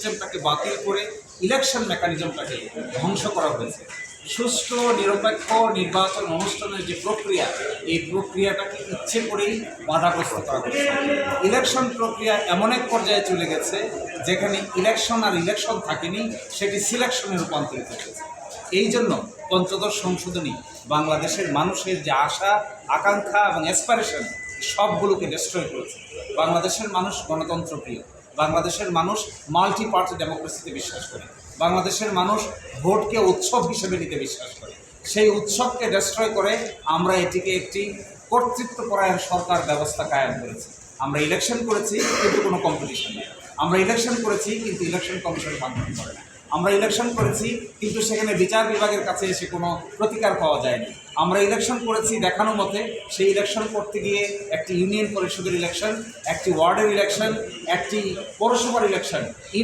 সিস্টেমটাকে বাতিল করে ইলেকশন মেকানিজমটাকে ধ্বংস করা হয়েছে। সুষ্ঠু নিরপেক্ষ নির্বাচন অনুষ্ঠানের যে প্রক্রিয়া, এই প্রক্রিয়াটাকে ইচ্ছে করেই বাধাগ্রস্ত করা হয়েছে। ইলেকশন প্রক্রিয়া এমন এক পর্যায়ে চলে গেছে যেখানে ইলেকশন আর ইলেকশন থাকেনি, সেটি সিলেকশনে রূপান্তরিত হয়েছে। এই জন্য পঞ্চদশ সংশোধনী বাংলাদেশের মানুষের যে আশা, আকাঙ্ক্ষা এবং অ্যাসপারেশন সবগুলোকে ডিস্ট্রয় করেছে। বাংলাদেশের মানুষ গণতন্ত্র প্রিয়, বাংলাদেশের মানুষ মাল্টি পার্টি ডেমোক্রেসিতে বিশ্বাস করে, বাংলাদেশের মানুষ ভোটকে উৎসব হিসেবে নিতে বিশ্বাস করে। সেই উৎসবকে ডিস্ট্রয় করে আমরা এটিকে একটি কর্তৃত্বপরায়ণ সরকার ব্যবস্থা কায়েম করেছি। আমরা ইলেকশন করেছি কিন্তু কোনো কম্পিটিশন নেই। আমরা ইলেকশন করেছি কিন্তু ইলেকশন কমিশন ফাংশন করে না। আমরা ইলেকশন করেছি কিন্তু সেখানে বিচার বিভাগের কাছে এসে কোনো প্রতিকার পাওয়া যায়নি। আমরা ইলেকশন করেছি দেখানো মতে, সেই ইলেকশন করতে গিয়ে একটি ইউনিয়ন পরিষদের ইলেকশন, একটি ওয়ার্ডের ইলেকশন, একটি পৌরসভার ইলেকশন